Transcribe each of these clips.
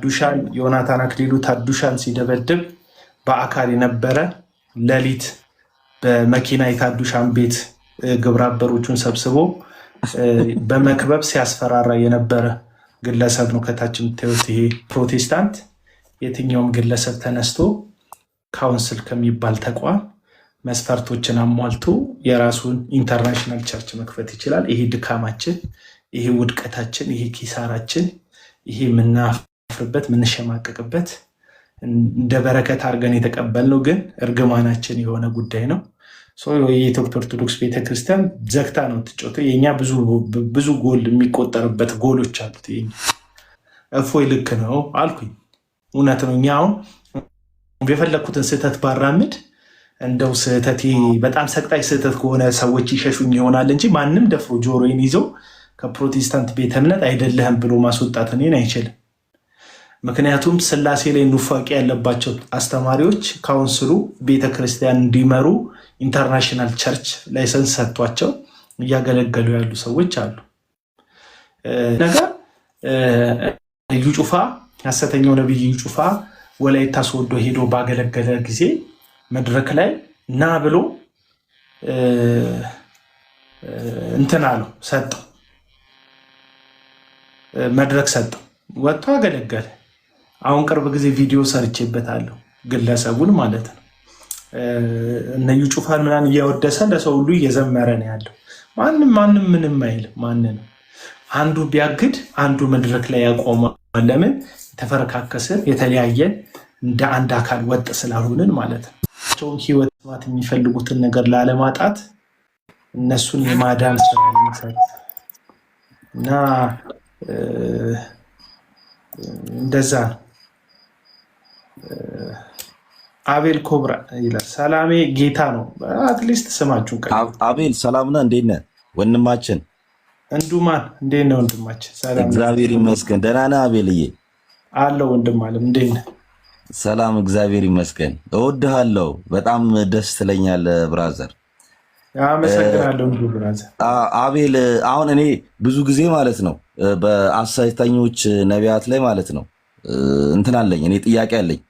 ታዱሻን ዮናታን አክሊሉ ታዱሻን ሲደበድብ በአካል የነበረ ሌሊት በመኪና የታዱሻን ቤት ግብረ አበሮቹን ሰብስቦ በመክበብ ሲያስፈራራ የነበረ ግለሰብ ነው። ከታች የምታዩት ይሄ ፕሮቴስታንት የትኛውም ግለሰብ ተነስቶ ካውንስል ከሚባል ተቋም መስፈርቶችን አሟልቶ የራሱን ኢንተርናሽናል ቸርች መክፈት ይችላል። ይሄ ድካማችን፣ ይሄ ውድቀታችን፣ ይሄ ኪሳራችን፣ ይሄ የምናፍርበት የምንሸማቀቅበት እንደ በረከት አድርገን የተቀበልነው ግን እርግማናችን የሆነ ጉዳይ ነው። የኢትዮጵያ ኦርቶዶክስ ቤተክርስቲያን ዘግታ ነው ትጮተው። የኛ ብዙ ጎል የሚቆጠርበት ጎሎች አሉት። እፎይ ልክ ነው አልኩኝ። እውነት ነው። እኛ አሁን የፈለግኩትን ስህተት ባራምድ እንደው ስህተቴ በጣም ሰቅጣጭ ስህተት ከሆነ ሰዎች ይሸሹኝ ይሆናል እንጂ ማንም ደፍሮ ጆሮዬን ይዞ ከፕሮቴስታንት ቤተ እምነት አይደለህም ብሎ ማስወጣት እኔን አይችልም። ምክንያቱም ስላሴ ላይ ኑፋቄ ያለባቸው አስተማሪዎች ካውንስሉ ቤተክርስቲያን እንዲመሩ ኢንተርናሽናል ቸርች ላይሰንስ ሰጥቷቸው እያገለገሉ ያሉ ሰዎች አሉ። ነገር እዩ ጩፋ ሐሰተኛው ነብይ እዩ ጩፋ ወላይታ ሶዶ ሄዶ ባገለገለ ጊዜ መድረክ ላይ ና ብሎ እንትን አለው ሰጠው፣ መድረክ ሰጠው፣ ወጥቶ አገለገለ። አሁን ቅርብ ጊዜ ቪዲዮ ሰርቼበታለሁ፣ ግለሰቡን ማለት ነው። እነ እዩ ጩፋን ምናምን እያወደሰ ለሰው ሁሉ እየዘመረ ነው ያለው። ማንም ምንም አይልም። ማንንም አንዱ ቢያግድ አንዱ መድረክ ላይ ያቆማል። ለምን? የተፈረካከስን የተለያየን እንደ አንድ አካል ወጥ ስላልሆንን ማለት ነው። ህይወት ማት የሚፈልጉትን ነገር ላለማጣት እነሱን የማዳን ስራ የሚሰሩ እና እንደዛ ነው። አቤል ኮብራ ይላል። ሰላሜ ጌታ ነው። አትሊስት ስማችሁ አቤል ሰላም ነህ? እንዴት ነህ ወንድማችን? እንዱማን እንዴት ነህ ወንድማችን? ሰላም እግዚአብሔር ይመስገን። ደህና ነህ አቤልዬ? አለው ወንድም አለም እንዴት ነህ? ሰላም እግዚአብሔር ይመስገን። እወድሃለሁ። በጣም ደስ ትለኛለህ ብራዘር። አመሰግናለሁ ብራዘር። አቤል አሁን እኔ ብዙ ጊዜ ማለት ነው በአሳይታኞች ነቢያት ላይ ማለት ነው እንትን አለኝ፣ እኔ ጥያቄ አለኝ።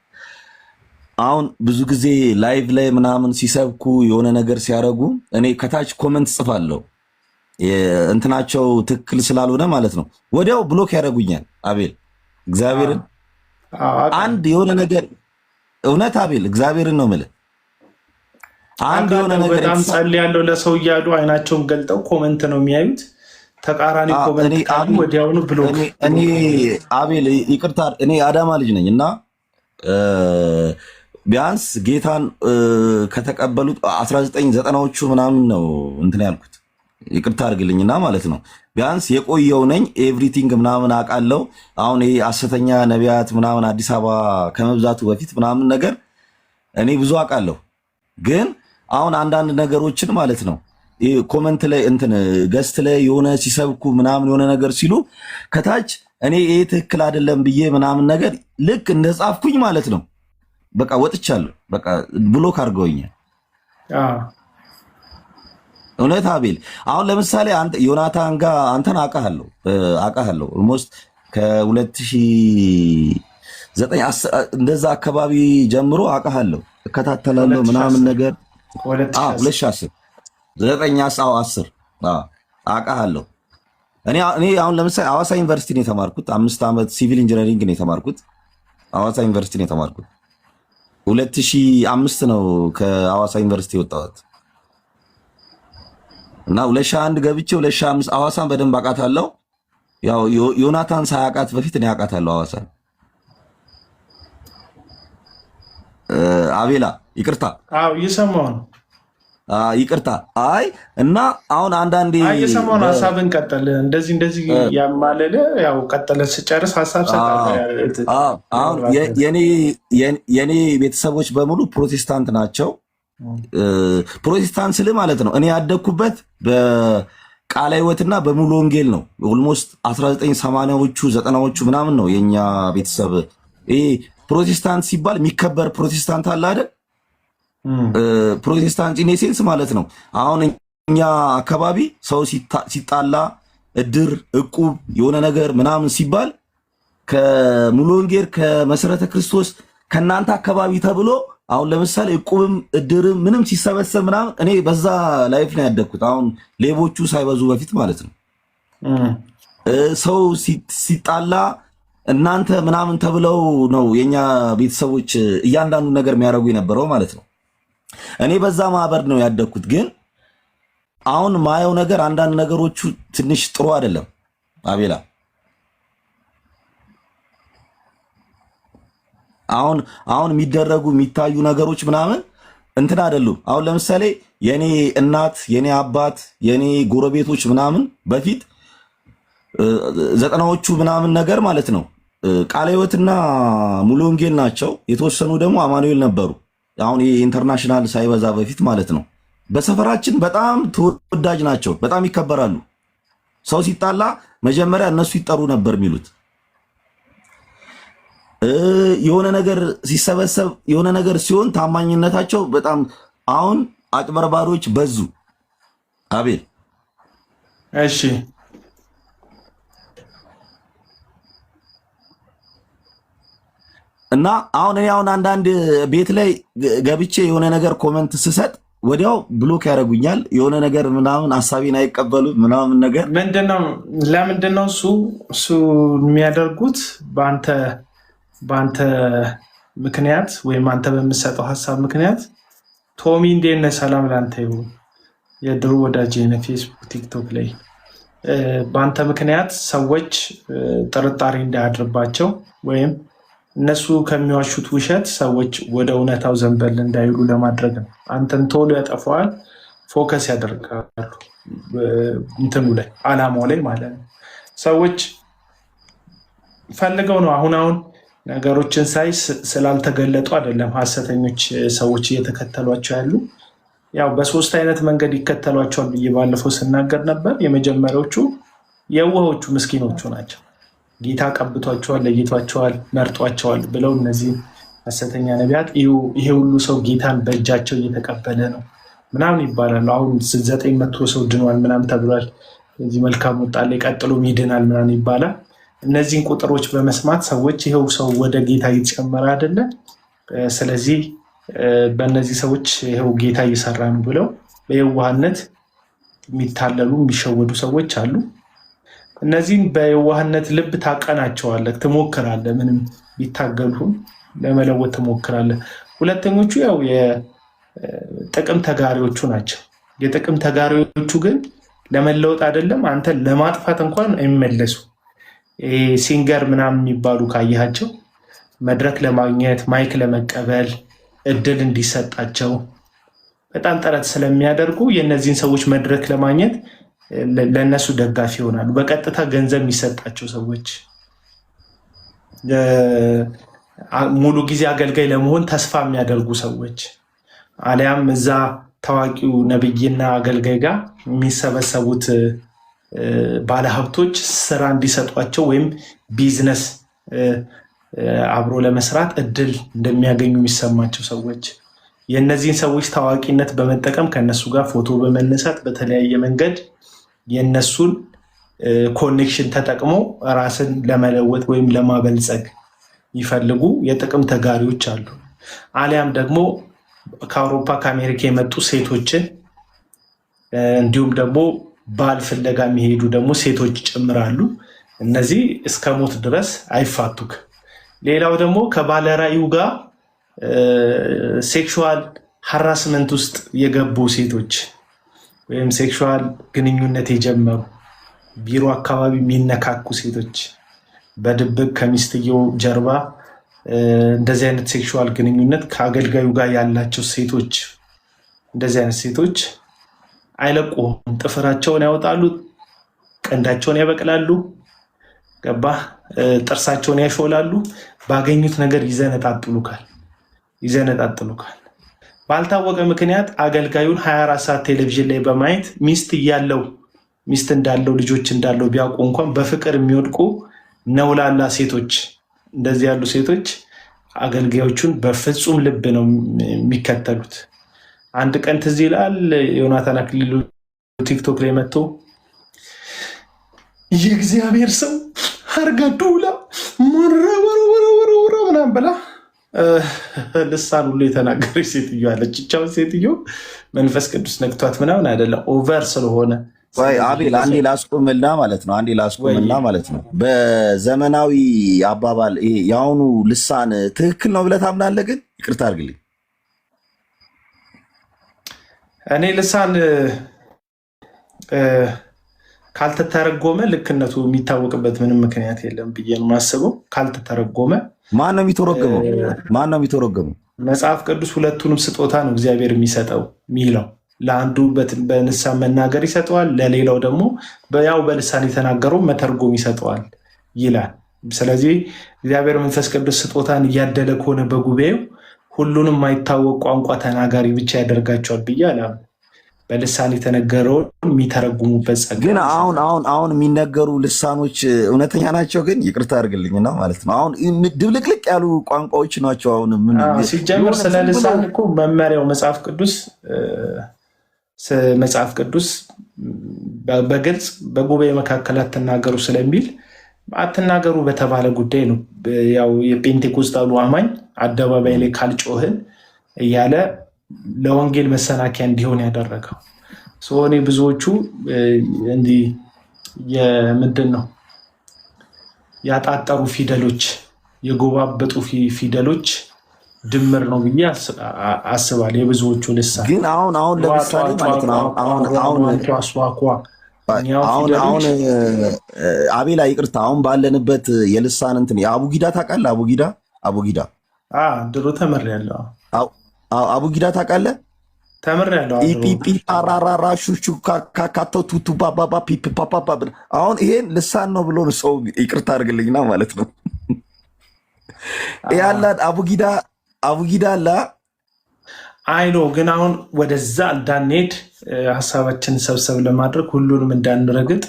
አሁን ብዙ ጊዜ ላይቭ ላይ ምናምን ሲሰብኩ የሆነ ነገር ሲያደርጉ እኔ ከታች ኮመንት ጽፋለሁ፣ እንትናቸው ትክክል ስላልሆነ ማለት ነው ወዲያው ብሎክ ያደርጉኛል። አቤል እግዚአብሔርን አንድ የሆነ ነገር እውነት አቤል እግዚአብሔርን ነው የምልህ። አንድ የሆነ ነገር በጣም ጸልያለሁ ለሰው እያሉ አይናቸውን ገልጠው ኮመንት ነው የሚያዩት፣ ተቃራኒ ኮመንት ካሉ ወዲያውኑ ብሎክ። እኔ አቤል ይቅርታ፣ እኔ አዳማ ልጅ ነኝ እና ቢያንስ ጌታን ከተቀበሉት 1990ዎቹ ምናምን ነው እንትን ያልኩት። ይቅርታ አድርግልኝና ማለት ነው ቢያንስ የቆየው ነኝ። ኤቭሪቲንግ ምናምን አውቃለሁ። አሁን ይሄ ሐሰተኛ ነቢያት ምናምን አዲስ አበባ ከመብዛቱ በፊት ምናምን ነገር እኔ ብዙ አውቃለሁ። ግን አሁን አንዳንድ ነገሮችን ማለት ነው ኮመንት ላይ እንትን ገስት ላይ የሆነ ሲሰብኩ ምናምን የሆነ ነገር ሲሉ ከታች እኔ ይሄ ትክክል አይደለም ብዬ ምናምን ነገር ልክ እንደጻፍኩኝ ማለት ነው በቃ ወጥቻለሁ። በቃ ብሎክ አድርገውኛል። እውነት አቤል አሁን ለምሳሌ አንተ ዮናታን ጋር አንተን አውቃለሁ ኦልሞስት ከ2009 እንደዛ አካባቢ ጀምሮ አውቃለሁ፣ እከታተላለሁ ምናምን ነገር 2010 9 አውቃለሁ። እኔ አሁን ለምሳሌ ሐዋሳ ዩኒቨርሲቲ ነው የተማርኩት። 5 ዓመት ሲቪል ኢንጂነሪንግ ነው የተማርኩት። ሐዋሳ ዩኒቨርሲቲ ነው የተማርኩት። 2005 ነው ከሐዋሳ ዩኒቨርሲቲ የወጣሁት እና 2001 ገብቼ 2005 ሐዋሳን በደንብ አውቃታለሁ። ያው ዮናታን ሳያውቃት በፊት እኔ አውቃታለሁ ሐዋሳን። አቤላ ይቅርታ። አዎ እየሰማሁ ነው። ይቅርታ። አይ እና አሁን አንዳንዴ እየሰማሁ ነው። ሐሳብን ቀጠል። እንደዚህ ያማለለ ያው ቀጠለ ስጨርስ ሐሳብ ሰጣለሁ። አሁን የኔ ቤተሰቦች በሙሉ ፕሮቴስታንት ናቸው። ፕሮቴስታንት ስል ማለት ነው እኔ ያደግኩበት በቃለ ሕይወትና በሙሉ ወንጌል ነው። ኦልሞስት 1980ዎቹ 90ዎቹ ምናምን ነው የኛ ቤተሰብ። ይሄ ፕሮቴስታንት ሲባል የሚከበር ፕሮቴስታንት አለ አይደል? ፕሮቴስታንት ኢኔሴንስ ማለት ነው። አሁን እኛ አካባቢ ሰው ሲጣላ እድር፣ እቁብ የሆነ ነገር ምናምን ሲባል ከሙሉ ወንጌል ከመሰረተ ክርስቶስ ከናንተ አካባቢ ተብሎ አሁን ለምሳሌ እቁብም እድርም ምንም ሲሰበሰብ ምናምን እኔ በዛ ላይፍ ነው ያደግኩት። አሁን ሌቦቹ ሳይበዙ በፊት ማለት ነው። ሰው ሲጣላ እናንተ ምናምን ተብለው ነው የኛ ቤተሰቦች እያንዳንዱ ነገር የሚያደርጉ የነበረው ማለት ነው። እኔ በዛ ማህበር ነው ያደግኩት። ግን አሁን ማየው ነገር አንዳንድ ነገሮቹ ትንሽ ጥሩ አይደለም። አቤላ አሁን የሚደረጉ የሚታዩ ነገሮች ምናምን እንትን አይደሉም። አሁን ለምሳሌ የኔ እናት፣ የኔ አባት፣ የኔ ጎረቤቶች ምናምን በፊት ዘጠናዎቹ ምናምን ነገር ማለት ነው ቃለ ሕይወትና ሙሉ ወንጌል ናቸው። የተወሰኑ ደግሞ አማኑኤል ነበሩ። አሁን ይሄ ኢንተርናሽናል ሳይበዛ በፊት ማለት ነው። በሰፈራችን በጣም ተወዳጅ ናቸው፣ በጣም ይከበራሉ። ሰው ሲጣላ መጀመሪያ እነሱ ይጠሩ ነበር የሚሉት። የሆነ ነገር ሲሰበሰብ የሆነ ነገር ሲሆን ታማኝነታቸው በጣም አሁን አጭበርባሪዎች በዙ። አቤል እሺ እና አሁን እኔ አንዳንድ ቤት ላይ ገብቼ የሆነ ነገር ኮመንት ስሰጥ ወዲያው ብሎክ ያደርጉኛል። የሆነ ነገር ምናምን ሐሳቤን አይቀበሉ ምናምን ነገር ለምንድነው እሱ የሚያደርጉት? በአንተ ምክንያት ወይም አንተ በምትሰጠው ሐሳብ ምክንያት ቶሚ እንዴት ነህ? ሰላም ላንተ ይሁን። የድሮ ወዳጅ ፌስቡክ፣ ቲክቶክ ላይ በአንተ ምክንያት ሰዎች ጥርጣሬ እንዳያድርባቸው ወይም እነሱ ከሚዋሹት ውሸት ሰዎች ወደ እውነታው ዘንበል እንዳይሉ ለማድረግ ነው። አንተን ቶሎ ያጠፋዋል፣ ፎከስ ያደርጋሉ እንትኑ ላይ አላማው ላይ ማለት ነው። ሰዎች ፈልገው ነው አሁን ነገሮችን ሳይ ስላልተገለጡ አይደለም ሐሰተኞች ሰዎች እየተከተሏቸው ያሉ። ያው በሶስት አይነት መንገድ ይከተሏቸዋል ብዬ ባለፈው ስናገር ነበር። የመጀመሪያዎቹ የዋሆቹ ምስኪኖቹ ናቸው። ጌታ ቀብቷቸዋል፣ ለይቷቸዋል፣ መርጧቸዋል ብለው እነዚህ ሐሰተኛ ነቢያት ይሄ ሁሉ ሰው ጌታን በእጃቸው እየተቀበለ ነው ምናምን ይባላሉ። አሁን 900 ሰው ድኗል ምናምን ተብሏል። እዚህ መልካም ወጣለ ቀጥሎ ይድናል ምናምን ይባላል። እነዚህን ቁጥሮች በመስማት ሰዎች ይሄው ሰው ወደ ጌታ እየተጨመረ አይደለ፣ ስለዚህ በእነዚህ ሰዎች ይሄው ጌታ እየሰራ ነው ብለው በየዋህነት የሚታለሉ የሚሸወዱ ሰዎች አሉ። እነዚህን በየዋህነት ልብ ታቀናቸዋለህ፣ ትሞክራለህ። ምንም ቢታገሉም ለመለወጥ ትሞክራለህ። ሁለተኞቹ ያው የጥቅም ተጋሪዎቹ ናቸው። የጥቅም ተጋሪዎቹ ግን ለመለወጥ አይደለም አንተን ለማጥፋት እንኳን አይመለሱ። ሲንገር ምናምን የሚባሉ ካያቸው መድረክ ለማግኘት ማይክ ለመቀበል እድል እንዲሰጣቸው በጣም ጥረት ስለሚያደርጉ የእነዚህን ሰዎች መድረክ ለማግኘት ለእነሱ ደጋፊ ይሆናሉ። በቀጥታ ገንዘብ የሚሰጣቸው ሰዎች፣ ሙሉ ጊዜ አገልጋይ ለመሆን ተስፋ የሚያደርጉ ሰዎች፣ አሊያም እዛ ታዋቂው ነብይና አገልጋይ ጋር የሚሰበሰቡት ባለሀብቶች ስራ እንዲሰጧቸው ወይም ቢዝነስ አብሮ ለመስራት እድል እንደሚያገኙ የሚሰማቸው ሰዎች የእነዚህን ሰዎች ታዋቂነት በመጠቀም ከነሱ ጋር ፎቶ በመነሳት በተለያየ መንገድ የነሱን ኮኔክሽን ተጠቅሞ ራስን ለመለወጥ ወይም ለማበልጸግ ይፈልጉ የጥቅም ተጋሪዎች አሉ። አሊያም ደግሞ ከአውሮፓ ከአሜሪካ የመጡ ሴቶችን እንዲሁም ደግሞ ባል ፍለጋ የሚሄዱ ደግሞ ሴቶች ጭምራሉ። እነዚህ እስከ ሞት ድረስ አይፋቱክ። ሌላው ደግሞ ከባለራእዩ ጋር ሴክሹዋል ሃራስመንት ውስጥ የገቡ ሴቶች ወይም ሴክሹዋል ግንኙነት የጀመሩ ቢሮ አካባቢ የሚነካኩ ሴቶች በድብቅ ከሚስትየው ጀርባ እንደዚህ አይነት ሴክሹዋል ግንኙነት ከአገልጋዩ ጋር ያላቸው ሴቶች፣ እንደዚህ አይነት ሴቶች አይለቁም። ጥፍራቸውን ያወጣሉ፣ ቀንዳቸውን ያበቅላሉ፣ ገባህ? ጥርሳቸውን ያሾላሉ። ባገኙት ነገር ይዘነጣጥሉካል። ባልታወቀ ምክንያት አገልጋዩን 24 ሰዓት ቴሌቪዥን ላይ በማየት ሚስት እንዳለው ልጆች እንዳለው ቢያውቁ እንኳን በፍቅር የሚወድቁ ነውላላ ሴቶች፣ እንደዚህ ያሉ ሴቶች አገልጋዮቹን በፍጹም ልብ ነው የሚከተሉት። አንድ ቀን ትዝ ይላል ዮናታን አክሊሉ ቲክቶክ ላይ መጥቶ የእግዚአብሔር ሰው ሀርጋ ዱላ ምናምን ብላ ልሳን ሁሉ የተናገረች ሴትዮ አለች። ብቻውን ሴትዮ መንፈስ ቅዱስ ነክቷት ምናምን አይደለም፣ ኦቨር ስለሆነ አቤል አንዴ ላስቆምና ማለት ነው። በዘመናዊ አባባል ይሄ የአሁኑ ልሳን ትክክል ነው ብለህ ታምናለህ? ግን ይቅርታ አድርግልኝ፣ እኔ ልሳን ካልተተረጎመ ልክነቱ የሚታወቅበት ምንም ምክንያት የለም ብዬ ነው የማስበው። ካልተተረጎመ ማን ነው የሚተረጎመው? መጽሐፍ ቅዱስ ሁለቱንም ስጦታ ነው እግዚአብሔር የሚሰጠው የሚለው። ለአንዱ በልሳን መናገር ይሰጠዋል፣ ለሌላው ደግሞ ያው በልሳን የተናገረው መተርጎም ይሰጠዋል ይላል። ስለዚህ እግዚአብሔር መንፈስ ቅዱስ ስጦታን እያደለ ከሆነ በጉባኤው ሁሉንም የማይታወቅ ቋንቋ ተናጋሪ ብቻ ያደርጋቸዋል ብዬ አላምንም። በልሳን የተነገረውን የሚተረጉሙበት ጸጋ ግን አሁን የሚነገሩ ልሳኖች እውነተኛ ናቸው? ግን ይቅርታ አድርግልኝና ማለት ነው አሁን ድብልቅልቅ ያሉ ቋንቋዎች ናቸው። አሁን ሲጀምር ስለ ልሳን እኮ መመሪያው መጽሐፍ ቅዱስ በግልጽ በጉባኤ መካከል አትናገሩ ስለሚል አትናገሩ በተባለ ጉዳይ ነው። ያው የጴንቴኮስታሉ አማኝ አደባባይ ላይ ካልጮህን እያለ ለወንጌል መሰናከያ እንዲሆን ያደረገው እኔ ብዙዎቹ እንዲህ የምንድን ነው ያጣጠሩ ፊደሎች የጎባበጡ ፊደሎች ድምር ነው ብዬ አስባለሁ። የብዙዎቹ ልሳን ግን አሁን ለምሳሌ ማለት ነው አሁን አቤላ ይቅርታ፣ አሁን ባለንበት የልሳን እንትን የአቡጊዳ ታውቃለህ? አቡጊዳ ድሮ ተምሬያለሁ። አቡጊዳ ታውቃለህ? ተምሬያለሁ። ፒፒ ፓራራራ ሹሹ ካካተው ቱቱ ባባባ ፒፒ ፓፓ። አሁን ይሄን ልሳን ነው ብሎ ሰው ይቅርታ አድርግልኝና ማለት ነው ያላ አቡጊዳ አላ አይኖ። ግን አሁን ወደዛ እንዳንሄድ ሀሳባችን ሰብሰብ ለማድረግ ሁሉንም እንዳንረግጥ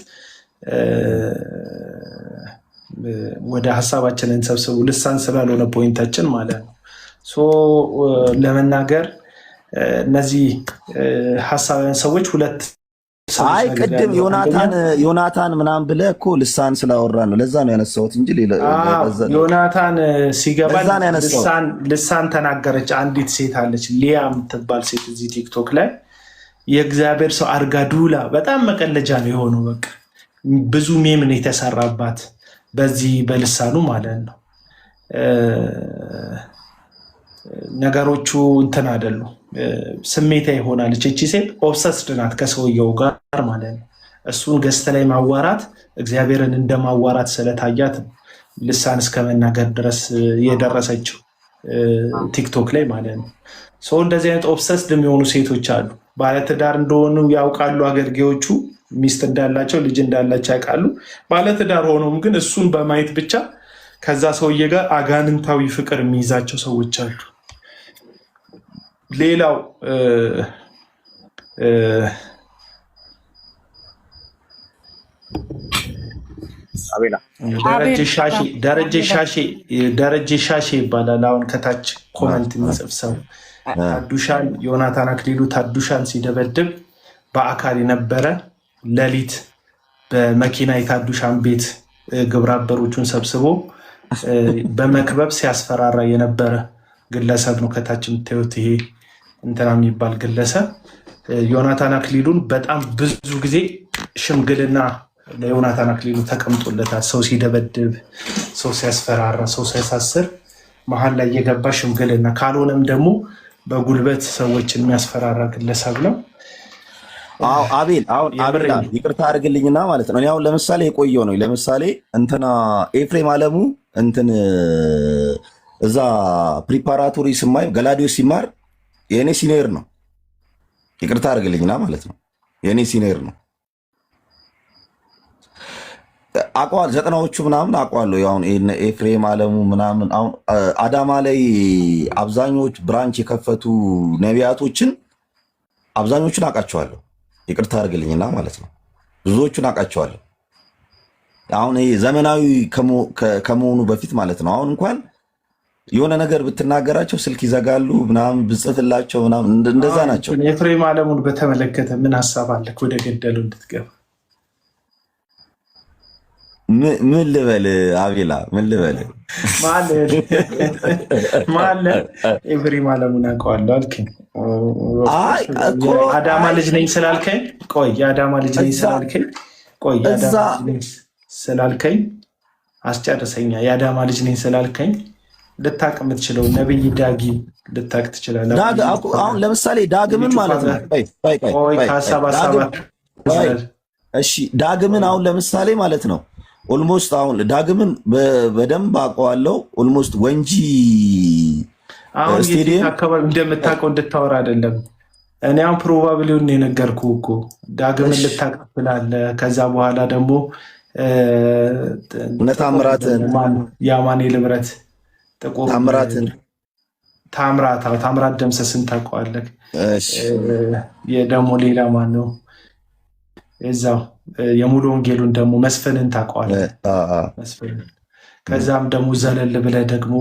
ወደ ሀሳባችንን ሰብሰቡ። ልሳን ስላልሆነ ፖይንታችን ማለት ነው ለመናገር እነዚህ ሀሳባውያን ሰዎች ሁለት ቅድም ዮናታን ምናምን ብለህ እኮ ልሳን ስላወራ ነው። ለዛ ነው ያነሳሁት እንጂ ዮናታን ሲገባ ልሳን ተናገረች። አንዲት ሴት አለች ሊያ የምትባል ሴት እዚህ ቲክቶክ ላይ የእግዚአብሔር ሰው አርጋዱላ በጣም መቀለጃ ነው የሆነው። በቃ ብዙ ሜምን የተሰራባት በዚህ በልሳኑ ማለት ነው። ነገሮቹ እንትን አይደሉ፣ ስሜታ ይሆናለች። እቺ ሴት ኦብሰስድ ናት ከሰውየው ጋር ማለት ነው። እሱን ገዝተ ላይ ማዋራት እግዚአብሔርን እንደማዋራት ስለታያት ልሳን እስከ መናገር ድረስ የደረሰችው ቲክቶክ ላይ ማለት ነው። እንደዚህ አይነት ኦብሰስድ የሚሆኑ ሴቶች አሉ። ባለትዳር እንደሆኑ ያውቃሉ። አገልጋዮቹ ሚስት እንዳላቸው ልጅ እንዳላቸው ያውቃሉ። ባለትዳር ሆኖም ግን እሱን በማየት ብቻ ከዛ ሰውዬ ጋር አጋንንታዊ ፍቅር የሚይዛቸው ሰዎች አሉ። ሌላው ደረጀ ሻሼ ይባላል። አሁን ከታች ኮመንት የሚጽፍ ሰው ታዱሻን ዮናታን አክሊሉ ታዱሻን ሲደበድብ በአካል የነበረ ሌሊት በመኪና የታዱሻን ቤት ግብረ አበሮቹን ሰብስቦ በመክበብ ሲያስፈራራ የነበረ ግለሰብ ነው። ከታች የምታዩት ይሄ እንትና የሚባል ግለሰብ ዮናታን አክሊሉን በጣም ብዙ ጊዜ ሽምግልና ለዮናታን አክሊሉ ተቀምጦለታል። ሰው ሲደበድብ፣ ሰው ሲያስፈራራ፣ ሰው ሲያሳስር መሀል ላይ የገባ ሽምግልና፣ ካልሆነም ደግሞ በጉልበት ሰዎችን የሚያስፈራራ ግለሰብ ነው። አቤል ይቅርታ አድርግልኝና ማለት ነው። አሁን ለምሳሌ የቆየው ነው። ለምሳሌ እንትና ኤፍሬም አለሙ እንትን እዛ ፕሪፓራቶሪ ስማይ ገላዲዮስ ሲማር የእኔ ሲኒየር ነው። ይቅርታ አድርግልኝና ማለት ነው የእኔ ሲኒየር ነው። አቋል ዘጠናዎቹ ምናምን አቋለሁ። አሁን ኤፍሬም አለሙ ምናምን አሁን አዳማ ላይ አብዛኞቹ ብራንች የከፈቱ ነቢያቶችን አብዛኞቹን አውቃቸዋለሁ። ይቅርታ አድርግልኝና ማለት ነው ብዙዎቹን አውቃቸዋለሁ። አሁን ይሄ ዘመናዊ ከመሆኑ በፊት ማለት ነው። አሁን እንኳን የሆነ ነገር ብትናገራቸው ስልክ ይዘጋሉ ምናምን፣ ብጽፍላቸው ምናምን እንደዛ ናቸው። ኤፍሬም አለሙን በተመለከተ ምን ሀሳብ አለ? ወደ ገደሉ እንድትገባ ምን ልበል አቤላ ምን ልበል ማለት ኤቭሪ ማለሙን አውቀዋለሁ አልከኝ። አዳማ ልጅ ነኝ ስላልከኝ የአዳማ ልጅ ነኝ ስላልከኝ አስጨርሰኛ። የአዳማ ልጅ ነኝ ስላልከኝ ልታቅ የምትችለው ነብይ ዳጊ ልታቅ ትችላለህ። አሁን ለምሳሌ ዳግምን ማለት ነው። እሺ ዳግምን አሁን ለምሳሌ ማለት ነው ኦልሞስት አሁን ዳግምን በደንብ አውቀዋለሁ። ኦልሞስት ወንጂ ስቴዲየም አካባቢ እንደምታውቀው እንድታወራ አይደለም። እኔ አሁን ፕሮባብሊውን የነገርኩህ እኮ ዳግምን ልታቅ ትችላለህ። ከዛ በኋላ ደግሞ ታምራትን የአማኑኤል ህብረት ጥቁር ታምራት ደምሰስን ታውቀዋለህ። ደግሞ ሌላ ማን ነው እዛው የሙሉ ወንጌሉን ደግሞ መስፍንን ታውቀዋለህ። ከዛም ደግሞ ዘለል ብለህ ደግሞ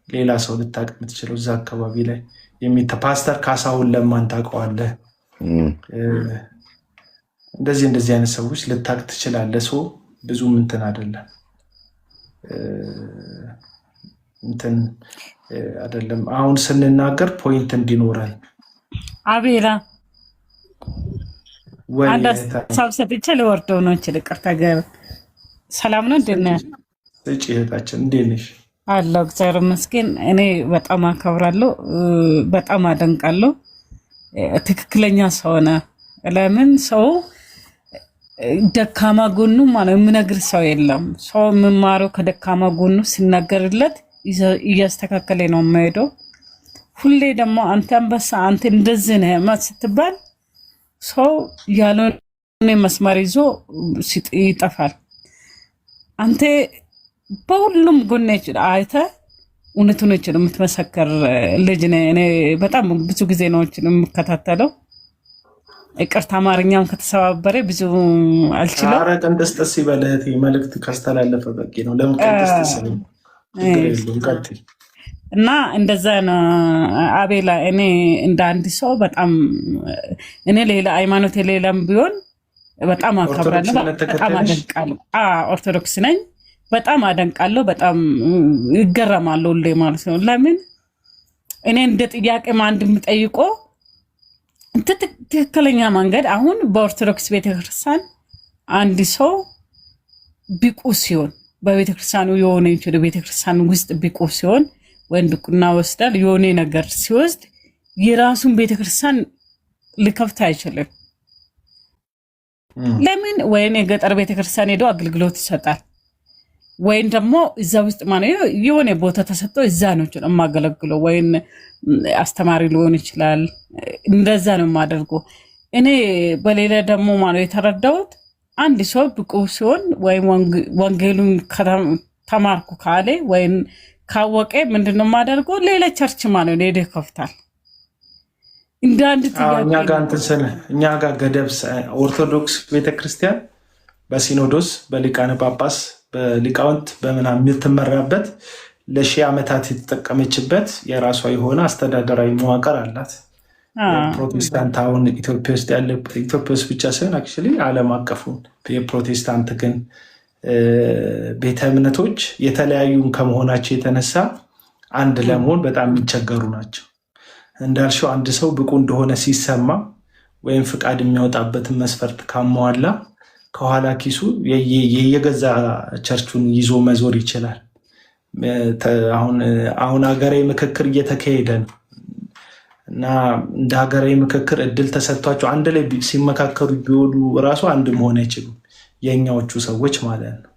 ሌላ ሰው ልታውቅ የምትችለው እዛ አካባቢ ላይ ፓስተር ካሳሁን ለማን ታውቀዋለህ። እንደዚህ አይነት ሰዎች ልታውቅ ትችላለህ። ሰው ብዙም እንትን አይደለም አይደለም። አሁን ስንናገር ፖይንት እንዲኖረን አቤላ አንድ ሀሳብ ሰጥቼ ልወርደው ነው። ይቅርታ ገር ሰላም ነው። እንዴት ነህ እህታችን? እንዴት ነሽ? አለሁ እግዚአብሔር ይመስገን። እኔ በጣም አከብራለሁ፣ በጣም አደንቃለሁ። ትክክለኛ ሰው ነህ። ለምን ሰው ደካማ ጎኑ ማለት የምነግር ሰው የለም። ሰው የምማረው ከደካማ ጎኑ ሲነገርለት እያስተካከለ ነው የማሄደው። ሁሌ ደግሞ አንተ አንበሳ አንተ እንደዚህ ነህ ስትባል ሰው ያለውን መስመር ይዞ ይጠፋል። አንተ በሁሉም ጎን አይተህ እውነቱን የምትመሰከር ልጅ ነህ። እኔ በጣም ብዙ ጊዜ ነው የምከታተለው። ይቅርታ አማርኛም ከተሰባበረ ብዙ አልችልም። ኧረ ቅንጥስጥስ ይበልህ መልዕክት ካስተላለፈ በቂ ነው። ለምን ቅንጥስጥስ እና እንደዛ ነው አቤላ። እኔ እንደ አንድ ሰው በጣም እኔ ሌላ ሃይማኖት የሌላም ቢሆን በጣም አከብራለሁ፣ በጣም አደንቃለሁ። ኦርቶዶክስ ነኝ። በጣም አደንቃለሁ፣ በጣም ይገረማለሁ ሁሌ ማለት ነው። ለምን እኔ እንደ ጥያቄ አንድ የምጠይቀው ትክክለኛ መንገድ አሁን በኦርቶዶክስ ቤተክርስቲያን አንድ ሰው ብቁ ሲሆን በቤተክርስቲያኑ የሆነ ይችላል ቤተክርስቲያን ውስጥ ብቁ ሲሆን ወይም ድቁና ወስዳል የሆነ ነገር ሲወስድ የራሱን ቤተክርስቲያን ሊከፍት አይችልም። ለምን ወይኔ የገጠር ቤተክርስቲያን ሄዶ አገልግሎት ይሰጣል፣ ወይም ደግሞ እዛ ውስጥ ማለት የሆነ ቦታ ተሰጥቶ እዛ ነው የማገለግለው፣ ወይም አስተማሪ ሊሆን ይችላል። እንደዛ ነው የማደርገው እኔ። በሌላ ደግሞ ማለት የተረዳሁት አንድ ሰው ብቁ ሲሆን ወይም ወንጌሉን ተማርኩ ካለ ወይም ካወቀ ምንድነው የማደርገው ሌላ ቸርች ማለት ነው ሄዶ ይከፍታል። እንደ አንድ እኛ ጋር ገደብ ኦርቶዶክስ ቤተክርስቲያን በሲኖዶስ በሊቃነ ጳጳስ በሊቃውንት በምናምን የምትመራበት ለሺህ ዓመታት የተጠቀመችበት የራሷ የሆነ አስተዳደራዊ መዋቅር አላት። ፕሮቴስታንት አሁን ኢትዮጵያ ውስጥ ያለ ኢትዮጵያ ውስጥ ብቻ ሳይሆን አክቹዋሊ ዓለም አቀፉን የፕሮቴስታንት ግን ቤተ እምነቶች የተለያዩ ከመሆናቸው የተነሳ አንድ ለመሆን በጣም የሚቸገሩ ናቸው። እንዳልሽው አንድ ሰው ብቁ እንደሆነ ሲሰማ ወይም ፍቃድ የሚያወጣበትን መስፈርት ካሟላ ከኋላ ኪሱ የገዛ ቸርቹን ይዞ መዞር ይችላል። አሁን ሀገራዊ ምክክር እየተካሄደ ነው እና እንደ ሀገራዊ ምክክር እድል ተሰጥቷቸው አንድ ላይ ሲመካከሩ ቢሆኑ እራሱ አንድ መሆን አይችሉም፣ የኛዎቹ ሰዎች ማለት ነው።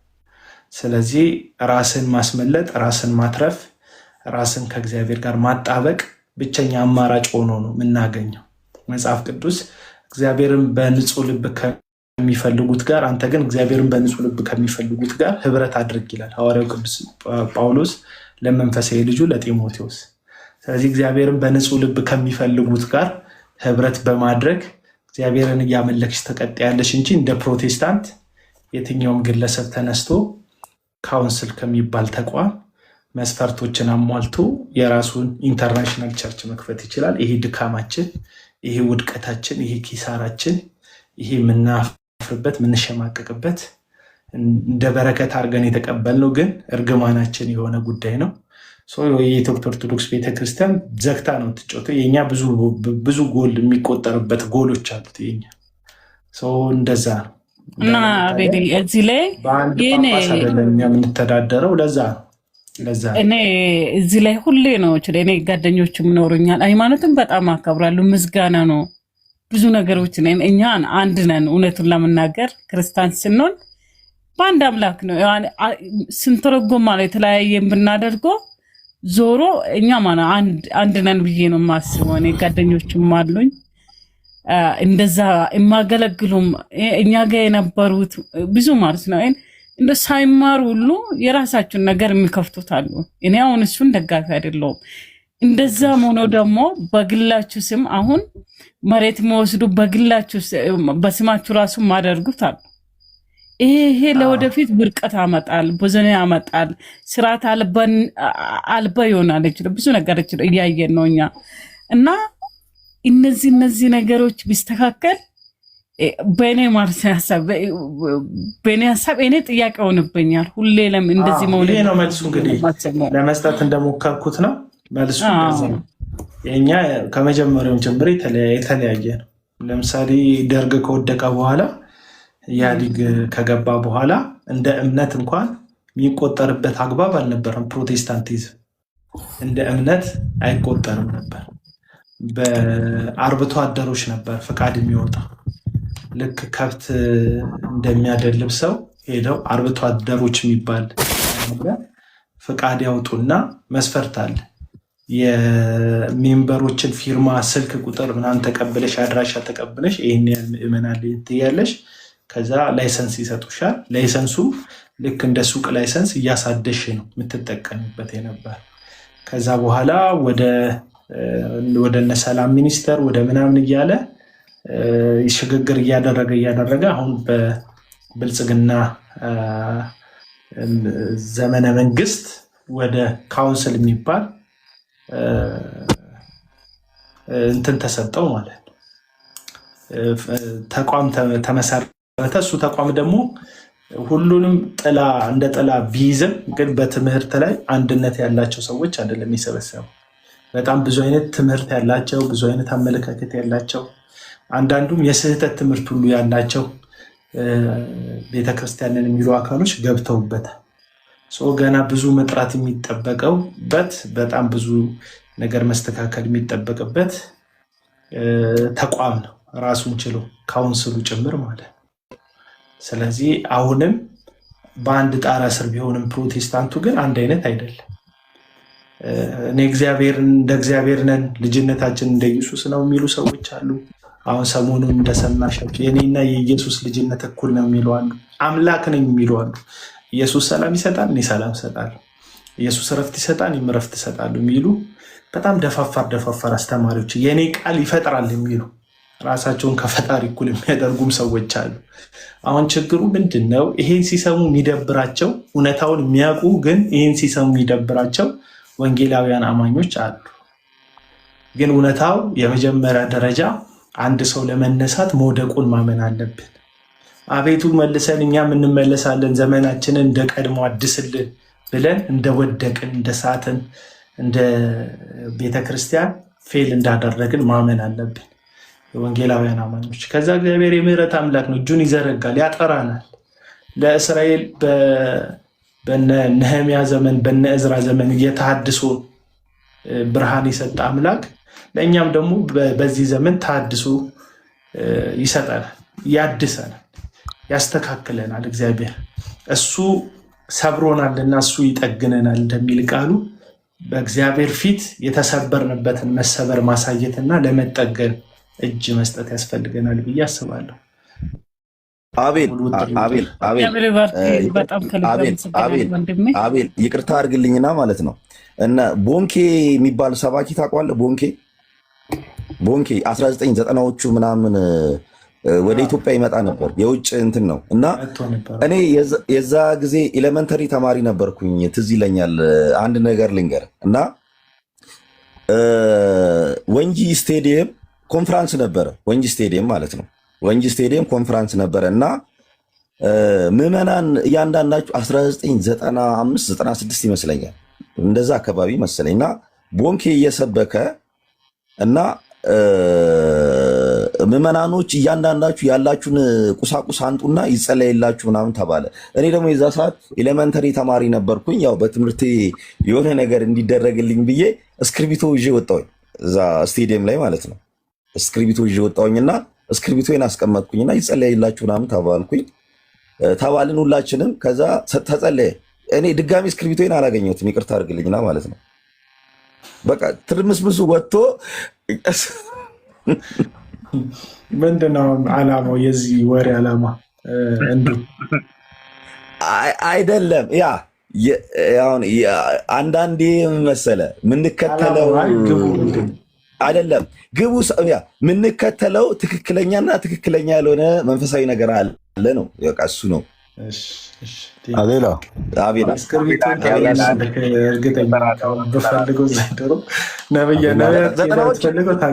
ስለዚህ ራስን ማስመለጥ፣ ራስን ማትረፍ፣ ራስን ከእግዚአብሔር ጋር ማጣበቅ ብቸኛ አማራጭ ሆኖ ነው የምናገኘው። መጽሐፍ ቅዱስ እግዚአብሔርን በንጹህ ልብ ከሚፈልጉት ጋር አንተ ግን እግዚአብሔርን በንጹህ ልብ ከሚፈልጉት ጋር ህብረት አድርግ ይላል ሐዋርያው ቅዱስ ጳውሎስ ለመንፈሳዊ ልጁ ለጢሞቴዎስ። ስለዚህ እግዚአብሔርን በንጹህ ልብ ከሚፈልጉት ጋር ህብረት በማድረግ እግዚአብሔርን እያመለክሽ ተቀጥያለሽ እንጂ እንደ ፕሮቴስታንት የትኛውም ግለሰብ ተነስቶ ካውንስል ከሚባል ተቋም መስፈርቶችን አሟልቶ የራሱን ኢንተርናሽናል ቸርች መክፈት ይችላል። ይሄ ድካማችን፣ ይሄ ውድቀታችን፣ ይሄ ኪሳራችን፣ ይሄ የምናፍርበት የምንሸማቀቅበት እንደ በረከት አድርገን የተቀበልነው ግን እርግማናችን የሆነ ጉዳይ ነው። የኢትዮጵያ ኦርቶዶክስ ቤተክርስቲያን ዘግታ ነው ትጮተ። የኛ ብዙ ጎል የሚቆጠርበት ጎሎች አሉት የኛ እንደዛ ነው። እና እዚህ ላይ በአንድ ጳጳስ አይደለም የምንተዳደረው። ለዛ እኔ እዚህ ላይ ሁሌ ነው እኔ ጓደኞችም ይኖሩኛል። ሃይማኖትን በጣም አከብራለሁ። ምስጋና ነው ብዙ ነገሮች ነን። እኛ አንድ ነን። እውነቱን ለመናገር ክርስቲያን ስንሆን በአንድ አምላክ ነው ስንተረጎም ማለት የተለያየን ብናደርገው ዞሮ እኛ አንድ ነን ብዬ ነው የማስበው። እኔ ጓደኞችም አሉኝ እንደዛ የማገለግሉም እኛ ጋር የነበሩት ብዙ ማለት ነው። እንደ ሳይማሩ ሁሉ የራሳቸውን ነገር የሚከፍቱት አሉ። እኔ አሁን እሱን ደጋፊ አይደለሁም። እንደዛም ሆኖ ደግሞ በግላችሁ ስም አሁን መሬት መወስዱ በግላችሁ በስማችሁ ራሱ ማደርጉት አሉ። ይሄ ለወደፊት ውድቀት ያመጣል፣ ብዙን ያመጣል፣ ስርዓት አልባ ይሆናል። ብዙ ነገሮች እያየን ነው እኛ እና እነዚህ ነገሮች ቢስተካከል በእኔ ማለት በእኔ ሀሳብ እኔ ጥያቄ ሆንብኛል ሁሌ ለምን እንደዚህ መሆን ነው። መልሱ እንግዲህ ለመስጠት እንደሞከርኩት ነው። መልሱ የኛ ከመጀመሪያውም ጀምሮ የተለያየ ነው። ለምሳሌ ደርግ ከወደቀ በኋላ ኢህአዴግ ከገባ በኋላ እንደ እምነት እንኳን የሚቆጠርበት አግባብ አልነበረም። ፕሮቴስታንቲዝም እንደ እምነት አይቆጠርም ነበር። በአርብቶ አደሮች ነበር ፍቃድ የሚወጣ። ልክ ከብት እንደሚያደልብ ሰው ሄደው አርብቶ አደሮች የሚባል ፍቃድ ያውጡና መስፈርት አለ። የሜምበሮችን ፊርማ፣ ስልክ ቁጥር ምናምን ተቀብለሽ አድራሻ ተቀብለሽ ይህን ያህል ምእመናን ትያለሽ። ከዛ ላይሰንስ ይሰጡሻል። ላይሰንሱ ልክ እንደ ሱቅ ላይሰንስ እያሳደሽ ነው የምትጠቀምበት የነበር። ከዛ በኋላ ወደ እነ ሰላም ሚኒስተር ወደ ምናምን እያለ ሽግግር እያደረገ አሁን በብልጽግና ዘመነ መንግስት ወደ ካውንስል የሚባል እንትን ተሰጠው ማለት ነው። ተቋም ተመሰረተ። እሱ ተቋም ደግሞ ሁሉንም እንደ ጥላ ቢይዝም ግን በትምህርት ላይ አንድነት ያላቸው ሰዎች አይደለም የሰበሰበው። በጣም ብዙ አይነት ትምህርት ያላቸው፣ ብዙ አይነት አመለካከት ያላቸው፣ አንዳንዱም የስህተት ትምህርት ሁሉ ያላቸው ቤተክርስቲያንን የሚሉ አካሎች ገብተውበታል። ገና ብዙ መጥራት የሚጠበቀውበት በጣም ብዙ ነገር መስተካከል የሚጠበቅበት ተቋም ነው ራሱን ችሎ ካውንስሉ ጭምር ማለት ነው። ስለዚህ አሁንም በአንድ ጣራ ስር ቢሆንም ፕሮቴስታንቱ ግን አንድ አይነት አይደለም። እኔ እንደ እግዚአብሔር ነን፣ ልጅነታችን እንደ ኢየሱስ ነው የሚሉ ሰዎች አሉ። አሁን ሰሞኑን እንደሰማሻቸው የኔና የኢየሱስ ልጅነት እኩል ነው የሚሉ አሉ። አምላክ ነኝ የሚሉ አሉ። ኢየሱስ ሰላም ይሰጣል፣ እኔ ሰላም እሰጣለሁ። ኢየሱስ እረፍት ይሰጣል፣ እኔም እረፍት እሰጣለሁ የሚሉ በጣም ደፋፋር አስተማሪዎች፣ የኔ ቃል ይፈጥራል የሚሉ ራሳቸውን ከፈጣሪ እኩል የሚያደርጉም ሰዎች አሉ። አሁን ችግሩ ምንድን ነው? ይሄን ሲሰሙ የሚደብራቸው፣ እውነታውን የሚያውቁ ግን ይሄን ሲሰሙ የሚደብራቸው ወንጌላውያን አማኞች አሉ። ግን እውነታው የመጀመሪያ ደረጃ አንድ ሰው ለመነሳት መውደቁን ማመን አለብን። አቤቱ መልሰን እኛም እንመለሳለን፣ ዘመናችንን እንደ ቀድሞ አድስልን ብለን እንደወደቅን እንደሳትን እንደ ቤተክርስቲያን ፌል እንዳደረግን ማመን አለብን የወንጌላውያን አማኞች። ከዛ እግዚአብሔር የምህረት አምላክ ነው፣ እጁን ይዘረጋል፣ ያጠራናል። ለእስራኤል በነ ነህምያ ዘመን በነ እዝራ ዘመን የተሃድሶ ብርሃን የሰጠ አምላክ ለእኛም ደግሞ በዚህ ዘመን ተሃድሶ ይሰጠናል፣ ያድሰናል፣ ያስተካክለናል። እግዚአብሔር እሱ ሰብሮናልና እሱ ይጠግነናል እንደሚል ቃሉ በእግዚአብሔር ፊት የተሰበርንበትን መሰበር ማሳየትና ለመጠገን እጅ መስጠት ያስፈልገናል ብዬ አስባለሁ። አቤል ይቅርታ አድርግልኝና ማለት ነው እና ቦንኬ የሚባል ሰባኪ ታውቀዋለህ? ቦንኬ 1990ዎቹ ምናምን ወደ ኢትዮጵያ ይመጣ ነበር። የውጭ እንትን ነው እና እኔ የዛ ጊዜ ኤሌመንተሪ ተማሪ ነበርኩኝ። ትዝ ይለኛል። አንድ ነገር ልንገር እና ወንጂ ስቴዲየም ኮንፍራንስ ነበረ። ወንጂ ስቴዲየም ማለት ነው። ወንጂ ስቴዲየም ኮንፍራንስ ነበረ እና ምዕመናን እያንዳንዳችሁ 1995 96 ይመስለኛል እንደዛ አካባቢ መሰለኝና ቦንኬ እየሰበከ እና ምዕመናኖች እያንዳንዳችሁ ያላችሁን ቁሳቁስ አንጡና ይጸለይላችሁ ምናምን ተባለ። እኔ ደግሞ የዛ ሰዓት ኤሌመንተሪ ተማሪ ነበርኩኝ። ያው በትምህርቴ የሆነ ነገር እንዲደረግልኝ ብዬ እስክሪብቶ ይዤ ወጣሁኝ፣ እዛ ስቴዲየም ላይ ማለት ነው። እስክሪብቶ ይዤ ወጣሁኝና እስክሪብቶን አስቀመጥኩኝና ይጸለይላችሁ ምናምን ተባልን ሁላችንም። ከዛ ተጸለየ። እኔ ድጋሚ እስክሪብቶን አላገኘሁትም፣ ይቅርታ አድርግልኝና ማለት ነው። በቃ ትርምስምሱ ወጥቶ ምንድነው ዓላማው? የዚህ ወሬ ዓላማ አይደለም። አንዳንዴ መሰለ ምንከተለው አይደለም ግቡ ምንከተለው ትክክለኛና ትክክለኛ ያልሆነ መንፈሳዊ ነገር አለ ነው። በቃ እሱ ነው። አቤላ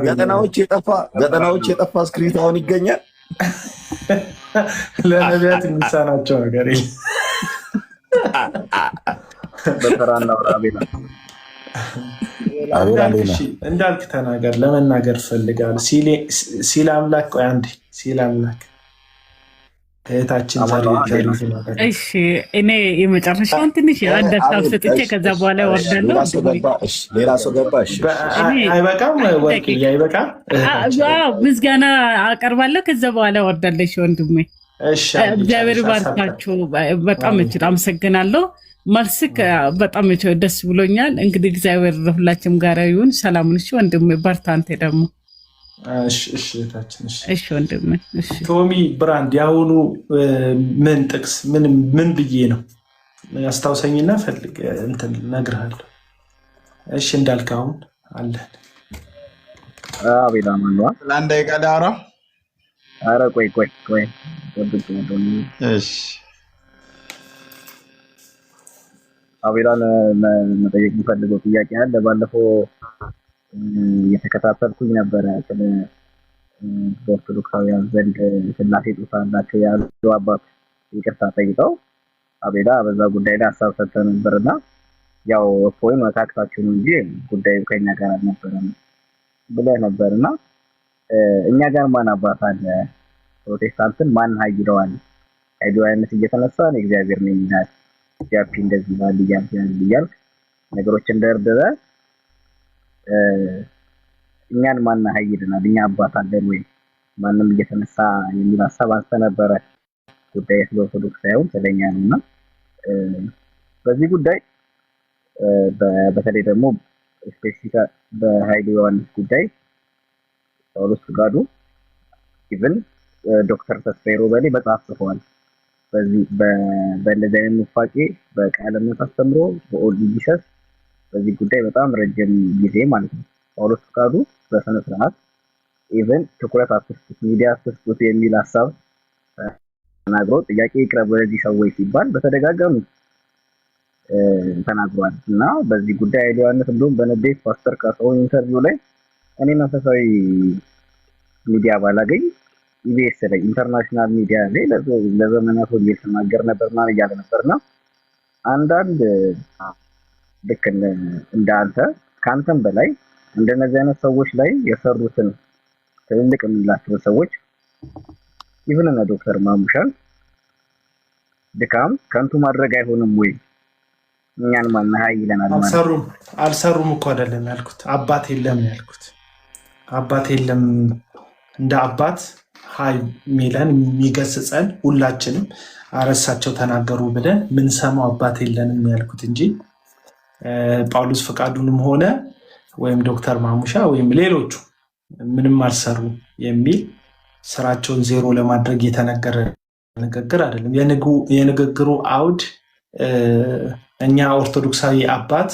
ዘጠናዎች የጠፋ እስክሪብቶ አሁን ይገኛል። ለነቢያት የሚሳናቸው ነገር እንዳልክ ተናገር። ለመናገር ፈልጋል ሲል አምላክ። ቆይ አንዴ ሲል አምላክ እህታችን እሺ፣ እኔ የመጨረሻውን ትንሽ አንድ ሀሳብ ሰጥቼ ከዛ በኋላ ወርዳለሁ። ሌላ ሰው ገባ። አይበቃም? ወርቅ አይበቃም? ምስጋና አቀርባለሁ። ከዛ በኋላ ወርዳለሽ ወንድሜ። እግዚአብሔር ባርካችሁ። በጣም አመሰግናለሁ። መልስክ በጣም ደስ ብሎኛል። እንግዲህ እግዚአብሔር ሁላችንም ጋር ይሁን። ሰላሙን። እሺ ወንድሜ በርታ። አንተ ደግሞ እሺ ወንድሜ። ቶሚ ብራንድ የአሁኑ ምን ጥቅስ ምን ብዬ ነው አስታውሰኝና ፈልግ እንትን እነግርሃለሁ። እሺ እንዳልክ አሁን አለን አቤላ ማንዋ ለአንድ ደቂቃ ላውራ። ኧረ ቆይ እሺ አቤላን መጠየቅ የምፈልገው ጥያቄ አለ። ባለፈው እየተከታተልኩኝ ነበረ ስለ በኦርቶዶክሳውያን ዘንድ ስላሴ ጡት አላቸው ያሉ አባት ይቅርታ ጠይቀው አቤላ በዛ ጉዳይ ላይ ሀሳብ ሰጥተው ነበርና ያው እፎይን መታክታችሁ ነው እንጂ ጉዳዩ ከኛ ጋር አልነበረም ብለህ ነበርና እኛ ጋር ማን አባት አለ? ፕሮቴስታንትን ማን ሀይደዋል? አይዲያነት እየተነሳ ነው እግዚአብሔር ነው ይላል። ያፒ እንደዚህ ባል እያልክ ነገሮችን ደርድረህ እኛን ማን ሀይደናል? እኛ አባት አለን ወይ? ማንም እየተነሳ የሚል ሀሳብ አንተ ነበረ። ጉዳይ ስለ ኦርቶዶክስ ሳይሆን ስለኛ ነውና በዚህ ጉዳይ በተለይ ደግሞ ስፔሲፊካ በኃይሉ ዮሐንስ ጉዳይ ጳውሎስ ፍቃዱ ኢቭን ዶክተር ተስፋዬ ሮበሌ መጽሐፍ ጽፈዋል። በዚህ በእንደዚህ አይነት ኑፋቄ በቃለ ምዕዳን አስተምሮ በኦልድ ጂሰስ በዚህ ጉዳይ በጣም ረጅም ጊዜ ማለት ነው ጳውሎስ ፍቃዱ በስነ ስርዓት ኢቭን ትኩረት አትስጡት፣ ሚዲያ አትስጡት የሚል ሀሳብ ተናግሮ ጥያቄ ይቅረብ ወደዚህ ሰዎች ሲባል በተደጋጋሚ ተናግሯል። እና በዚህ ጉዳይ ኃይሉ ዮሐንስ እንደውም በንዴት ፓስተር ካሳሁን ኢንተርቪው ላይ እኔ መንፈሳዊ ሚዲያ ባላገኝ ኢቢኤስ ላይ ኢንተርናሽናል ሚዲያ ላይ ለዘመናት ወንጌል ተናገር ነበር ማለት እያለ ነበርና አንዳንድ ልክ እንደ አንተ ከአንተም በላይ እንደነዚህ አይነት ሰዎች ላይ የሰሩትን ትልልቅ የምንላቸው ሰዎች ኢቭን እና ዶክተር ማሙሻን ድካም ከንቱ ማድረግ አይሆንም ወይ? እኛን ማን ይለናል ማለት አልሰሩም እኮ አይደለም ያልኩት። አባት የለም ያልኩት። አባት የለም እንደ አባት ሀይ ሚለን የሚገስጸን ሁላችንም አረሳቸው ተናገሩ ብለን ምን ሰማው አባት የለንም ያልኩት እንጂ ጳውሎስ ፍቃዱንም ሆነ ወይም ዶክተር ማሙሻ ወይም ሌሎቹ ምንም አልሰሩ የሚል ስራቸውን ዜሮ ለማድረግ የተነገረ ንግግር አይደለም። የንግግሩ አውድ እኛ ኦርቶዶክሳዊ አባት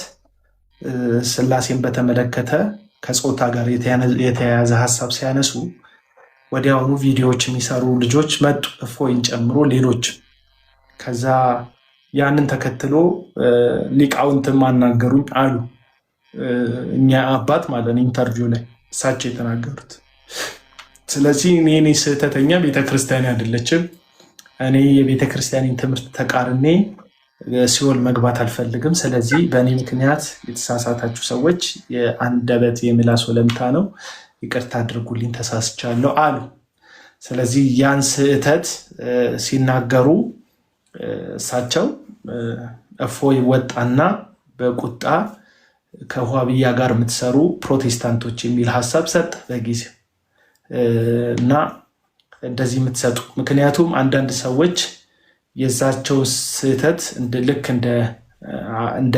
ስላሴን በተመለከተ ከጾታ ጋር የተያያዘ ሀሳብ ሲያነሱ ወዲያውኑ ቪዲዮዎች የሚሰሩ ልጆች መጡ፣ እፎይን ጨምሮ ሌሎች። ከዛ ያንን ተከትሎ ሊቃውንትን ማናገሩኝ አሉ። እኛ አባት ማለት ኢንተርቪው ላይ እሳቸው የተናገሩት። ስለዚህ እኔ ስህተተኛ ቤተክርስቲያን አይደለችም፣ እኔ የቤተክርስቲያንን ትምህርት ተቃርኔ ሲኦል መግባት አልፈልግም። ስለዚህ በእኔ ምክንያት የተሳሳታችሁ ሰዎች የአንደበት የምላስ ወለምታ ነው፣ ይቅርታ አድርጉልኝ፣ ተሳስቻለሁ አሉ። ስለዚህ ያን ስህተት ሲናገሩ እሳቸው እፎይ ወጣና በቁጣ ከዋህብያ ጋር የምትሰሩ ፕሮቴስታንቶች የሚል ሀሳብ ሰጠ በጊዜው እና እንደዚህ የምትሰጡ ምክንያቱም አንዳንድ ሰዎች የዛቸው ስህተት ልክ እንደ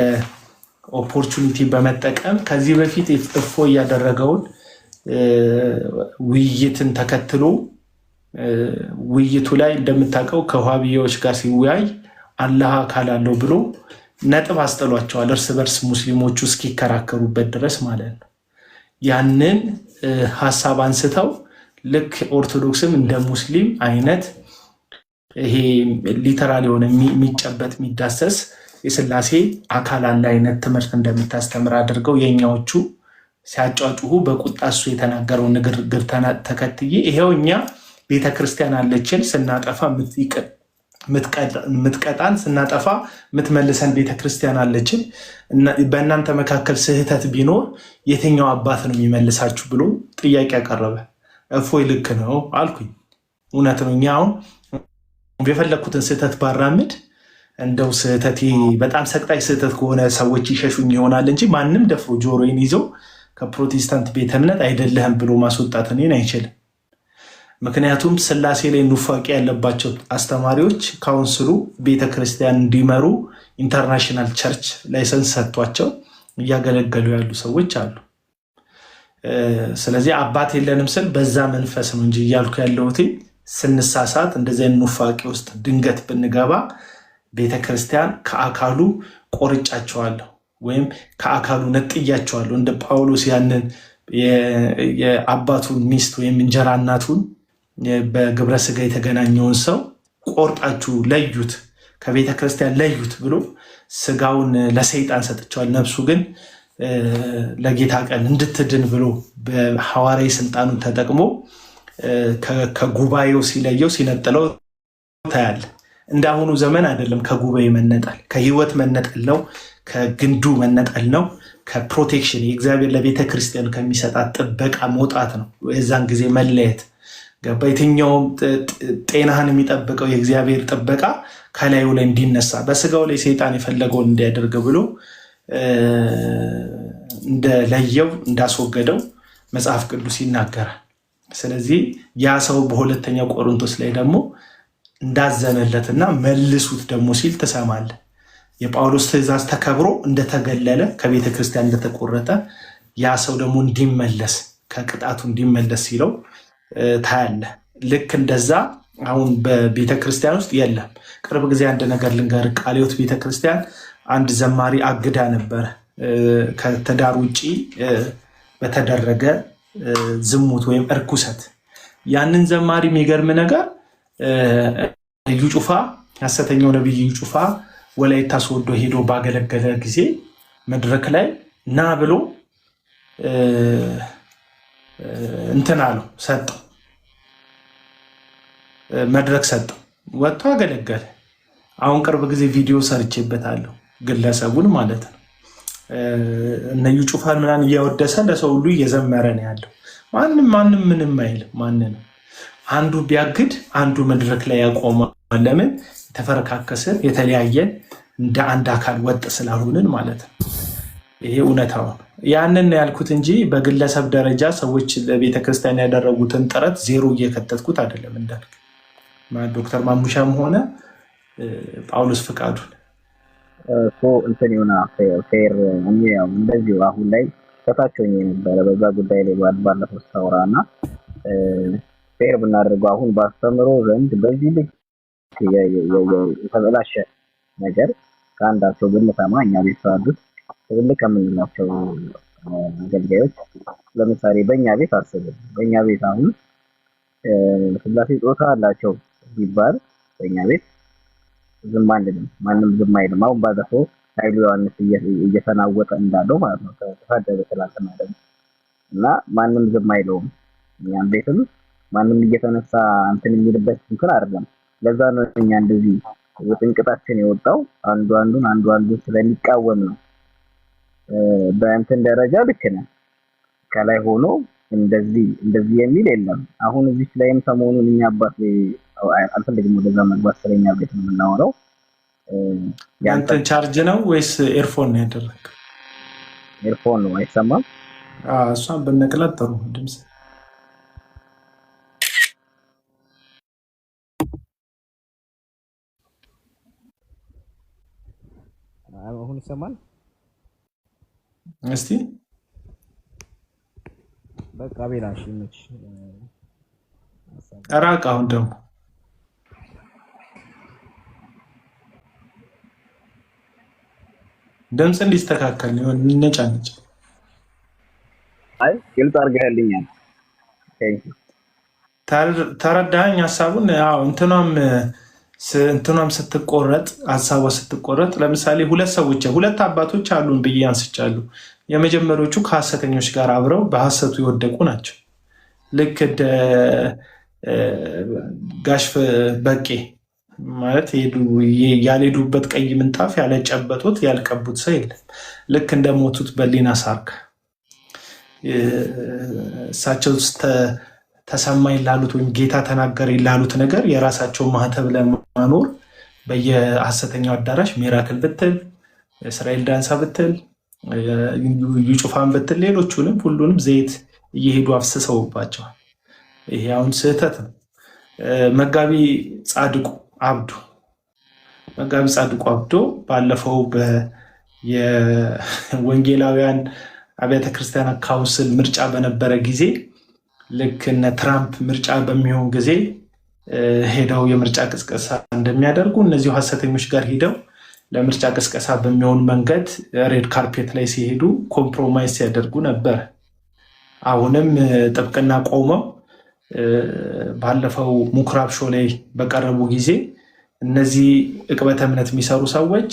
ኦፖርቹኒቲ በመጠቀም ከዚህ በፊት እፎይ ያደረገውን ውይይትን ተከትሎ ውይይቱ ላይ እንደምታውቀው ከዋህብያዎች ጋር ሲወያይ አላህ አካል አለው ብሎ ነጥብ አስጥሏቸዋል። እርስ በርስ ሙስሊሞቹ እስኪከራከሩበት ድረስ ማለት ነው። ያንን ሀሳብ አንስተው ልክ ኦርቶዶክስም እንደ ሙስሊም አይነት ይሄ ሊተራል የሆነ የሚጨበጥ የሚዳሰስ የስላሴ አካል አንድ አይነት ትምህርት እንደምታስተምር አድርገው የኛዎቹ ሲያጫጩሁ በቁጣ እሱ የተናገረው ንግግር ተከትዬ ይሄው እኛ ቤተክርስቲያን አለችን፣ ስናጠፋ ምትቀጣን፣ ስናጠፋ ምትመልሰን ቤተክርስቲያን አለችን። በእናንተ መካከል ስህተት ቢኖር የትኛው አባት ነው የሚመልሳችሁ ብሎ ጥያቄ ያቀረበ። እፎይ ልክ ነው አልኩኝ። እውነት ነው። እኛ አሁን የፈለግኩትን ስህተት ባራምድ እንደው ስህተቴ በጣም ሰቅጣይ ስህተት ከሆነ ሰዎች ይሸሹኝ ይሆናል እንጂ ማንም ደፍሮ ጆሮዬን ይዞ ከፕሮቴስታንት ቤተ እምነት አይደለህም ብሎ ማስወጣት እኔን አይችልም። ምክንያቱም ስላሴ ላይ ኑፋቄ ያለባቸው አስተማሪዎች ካውንስሉ ቤተክርስቲያን እንዲመሩ ኢንተርናሽናል ቸርች ላይሰንስ ሰጥቷቸው እያገለገሉ ያሉ ሰዎች አሉ። ስለዚህ አባት የለንም ስል በዛ መንፈስ ነው እንጂ እያልኩ ያለሁት ስንሳሳት እንደዚህ ኑፋቄ ውስጥ ድንገት ብንገባ ቤተክርስቲያን ከአካሉ ቆርጫቸዋለሁ ወይም ከአካሉ ነጥያቸዋለሁ። እንደ ጳውሎስ ያንን የአባቱን ሚስት ወይም እንጀራ እናቱን በግብረ ስጋ የተገናኘውን ሰው ቆርጣችሁ ለዩት፣ ከቤተ ክርስቲያን ለዩት ብሎ ስጋውን ለሰይጣን ሰጥቸዋል። ነፍሱ ግን ለጌታ ቀን እንድትድን ብሎ በሐዋርያዊ ስልጣኑን ተጠቅሞ ከጉባኤው ሲለየው ሲነጥለው ታያለ። እንዳሁኑ ዘመን አይደለም። ከጉባኤ መነጠል ከህይወት መነጠል ነው። ከግንዱ መነጠል ነው። ከፕሮቴክሽን የእግዚአብሔር ለቤተ ክርስቲያን ከሚሰጣት ጥበቃ መውጣት ነው። የዛን ጊዜ መለየት ገባ። የትኛውም ጤናህን የሚጠብቀው የእግዚአብሔር ጥበቃ ከላዩ ላይ እንዲነሳ በስጋው ላይ ሰይጣን የፈለገውን እንዲያደርግ ብሎ እንደለየው እንዳስወገደው መጽሐፍ ቅዱስ ይናገራል። ስለዚህ ያ ሰው በሁለተኛው ቆሮንቶስ ላይ ደግሞ እንዳዘነለትና መልሱት ደግሞ ሲል ትሰማለህ። የጳውሎስ ትእዛዝ ተከብሮ እንደተገለለ ከቤተ ክርስቲያን እንደተቆረጠ ያ ሰው ደግሞ እንዲመለስ ከቅጣቱ እንዲመለስ ሲለው ታያለህ። ልክ እንደዛ አሁን በቤተ ክርስቲያን ውስጥ የለም። ቅርብ ጊዜ አንድ ነገር ልንገር። ቃለ ሕይወት ቤተ ክርስቲያን አንድ ዘማሪ አግዳ ነበረ ከትዳር ውጭ በተደረገ ዝሙት ወይም እርኩሰት። ያንን ዘማሪ የሚገርም ነገር እዩ ጩፋ ሐሰተኛው ነብይ እዩ ጩፋ ወላይታ ሶዶ ሄዶ ባገለገለ ጊዜ መድረክ ላይ ና ብሎ እንትን አለው፣ ሰጠው፣ መድረክ ሰጠው፣ ወጥቶ አገለገለ። አሁን ቅርብ ጊዜ ቪዲዮ ሰርቼበታለሁ፣ ግለሰቡን ማለት ነው። እነ እዩ ጩፋን ምናምን እያወደሰ ለሰው ሁሉ እየዘመረ ነው ያለው። ማንም ምንም አይልም። ማንንም አንዱ ቢያግድ አንዱ መድረክ ላይ ያቆማል። ለምን? የተፈረካከስን የተለያየን እንደ አንድ አካል ወጥ ስላልሆንን ማለት ነው። ይሄ እውነታው ነው። ያንን ያልኩት እንጂ በግለሰብ ደረጃ ሰዎች ለቤተክርስቲያን ያደረጉትን ጥረት ዜሮ እየከተትኩት አይደለም። እንዳልክ ዶክተር ማሙሻም ሆነ ጳውሎስ ፍቃዱን እንትን ሆና ፌር እንደዚሁ አሁን ላይ ከታቸውኝ የነበረ በዛ ጉዳይ ላይ ባለፈው ስታወራ እና ፌር ብናደርገው አሁን ባስተምሮ ዘንድ በዚህ ልክ የተበላሸ ነገር ከአንዳቸው ብንሰማ እኛ ቤት ስላሉት ትልቅ ከምንላቸው አገልጋዮች ለምሳሌ በእኛ ቤት አስብ። በእኛ ቤት አሁን ስላሴ ጾታ አላቸው ቢባል በእኛ ቤት ዝም አንልም፣ ማንም ዝም አይልም። አሁን ባለፈው ኃይሉ ዮሐንስ እየተናወጠ እንዳለው ማለት ነው ተሳደበ ትላንትና ደግሞ እና ማንም ዝም አይለውም። እኛም ቤትም ማንም እየተነሳ እንትን የሚልበት እንትን አይደለም። ለዛ ነው እኛ እንደዚህ ውጥንቅጣችን የወጣው አንዱ አንዱን ስለሚቃወም ነው። በእንትን ደረጃ ልክ ነህ። ከላይ ሆኖ እንደዚህ የሚል የለም። አሁን እዚህ ላይም ሰሞኑን እኛ አባት አልፈልግም ወደዛ መግባት ስለኛ ቤት ነው የምናወራው። ያንተ ቻርጅ ነው ወይስ ኤርፎን ነው ያደረግከው? ኤርፎን ነው አይሰማም? እሷን በነቅላት ጥሩ ድምጽ አሁን ይሰማል? እስቲ በቃ ቤላሽ ነች ራቅ። አሁን ደግሞ ድምጽ እንዲስተካከል ነው ነጫነጭ። አይ ግልጽ አድርገህልኛል። ተረዳኸኝ ሐሳቡን? አዎ እንትኗም ስትቆረጥ ሐሳቧ ስትቆረጥ ለምሳሌ ሁለት አባቶች አሉን ብዬ አንስቻለሁ። የመጀመሪያዎቹ ከሐሰተኞች ጋር አብረው በሐሰቱ የወደቁ ናቸው። ልክ እንደ ጋሽ በቄ ማለት ያልሄዱበት ቀይ ምንጣፍ ያልጨበጡት ያልቀቡት ሰው የለም። ልክ እንደሞቱት በሊና ሳርክ እሳቸው ተሰማኝ ላሉት ወይም ጌታ ተናገረ ላሉት ነገር የራሳቸውን ማህተብ ለማኖር በየሐሰተኛው አዳራሽ ሚራክል ብትል፣ እስራኤል ዳንሳ ብትል፣ ዩጩፋን ብትል ሌሎቹንም ሁሉንም ዘይት እየሄዱ አፍስሰውባቸዋል። ይሄ አሁን ስህተት ነው። መጋቢ ጻድቁ አብዶ ባለፈው የወንጌላውያን አብያተ ክርስቲያናት ካውንስል ምርጫ በነበረ ጊዜ ልክ እነ ትራምፕ ምርጫ በሚሆን ጊዜ ሄደው የምርጫ ቅስቀሳ እንደሚያደርጉ እነዚሁ ሐሰተኞች ጋር ሄደው ለምርጫ ቅስቀሳ በሚሆን መንገድ ሬድ ካርፔት ላይ ሲሄዱ ኮምፕሮማይዝ ሲያደርጉ ነበር። አሁንም ጥብቅና ቆመው ባለፈው ምኩራብ ሾው ላይ በቀረቡ ጊዜ እነዚህ ዕቅበተ እምነት የሚሰሩ ሰዎች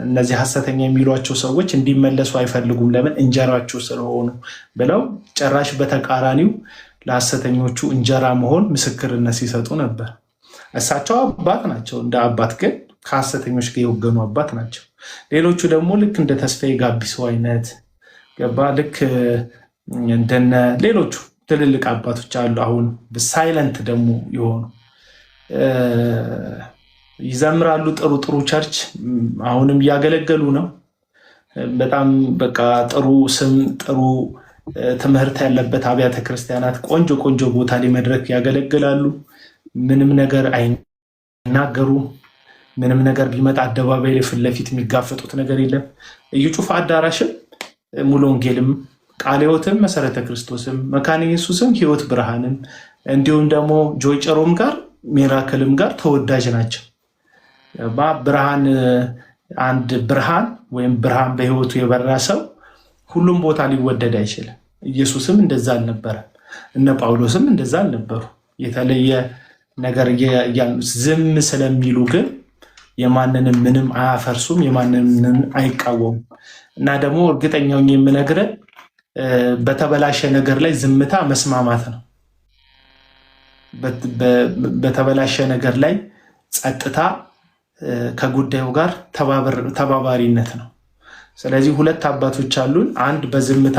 እነዚህ ሐሰተኛ የሚሏቸው ሰዎች እንዲመለሱ አይፈልጉም፣ ለምን እንጀራቸው ስለሆኑ ብለው ጭራሽ በተቃራኒው ለሐሰተኞቹ እንጀራ መሆን ምስክርነት ሲሰጡ ነበር። እሳቸው አባት ናቸው፣ እንደ አባት ግን ከሐሰተኞች ጋር የወገኑ አባት ናቸው። ሌሎቹ ደግሞ ልክ እንደ ተስፋዬ ጋቢሶ አይነት ገባ ልክ እንደነ ሌሎቹ ትልልቅ አባቶች አሉ። አሁን ሳይለንት ደግሞ የሆኑ ይዘምራሉ። ጥሩ ቸርች አሁንም እያገለገሉ ነው። በጣም በቃ ጥሩ ስም ጥሩ ትምህርት ያለበት አብያተ ክርስቲያናት ቆንጆ ቦታ ላይ መድረክ ያገለግላሉ። ምንም ነገር አይናገሩ። ምንም ነገር ቢመጣ አደባባይ ላይ ፊት ለፊት የሚጋፈጡት ነገር የለም። እዩ ጩፋ አዳራሽም ሙሉ ወንጌልም ቃለ ሕይወትም መሰረተ ክርስቶስም መካነ ኢየሱስም ሕይወት ብርሃንም እንዲሁም ደግሞ ጆይ ጨሮም ጋር ሚራክልም ጋር ተወዳጅ ናቸው። ብርሃን አንድ ብርሃን ወይም ብርሃን በሕይወቱ የበራ ሰው ሁሉም ቦታ ሊወደድ አይችልም። ኢየሱስም እንደዛ አልነበረም። እነ ጳውሎስም እንደዛ አልነበሩ። የተለየ ነገር ዝም ስለሚሉ ግን የማንንም ምንም አያፈርሱም፣ የማንንም አይቃወሙም። እና ደግሞ እርግጠኛው የምነግረን በተበላሸ ነገር ላይ ዝምታ መስማማት ነው። በተበላሸ ነገር ላይ ጸጥታ ከጉዳዩ ጋር ተባባሪነት ነው። ስለዚህ ሁለት አባቶች አሉን። አንድ በዝምታ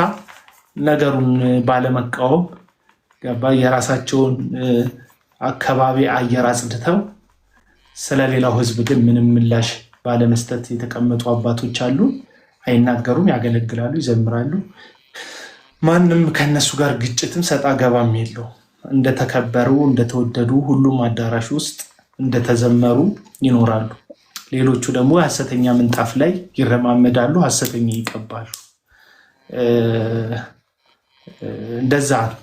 ነገሩን ባለመቃወም ገባ የራሳቸውን አካባቢ አየር አጽድተው ስለሌላው ሕዝብ ግን ምንም ምላሽ ባለመስጠት የተቀመጡ አባቶች አሉ። አይናገሩም፣ ያገለግላሉ፣ ይዘምራሉ። ማንም ከነሱ ጋር ግጭትም ሰጣ ገባም የለው። እንደተከበሩ እንደተወደዱ ሁሉም አዳራሽ ውስጥ እንደተዘመሩ ይኖራሉ። ሌሎቹ ደግሞ ሐሰተኛ ምንጣፍ ላይ ይረማመዳሉ፣ ሐሰተኛ ይቀባሉ። እንደዛ ነው።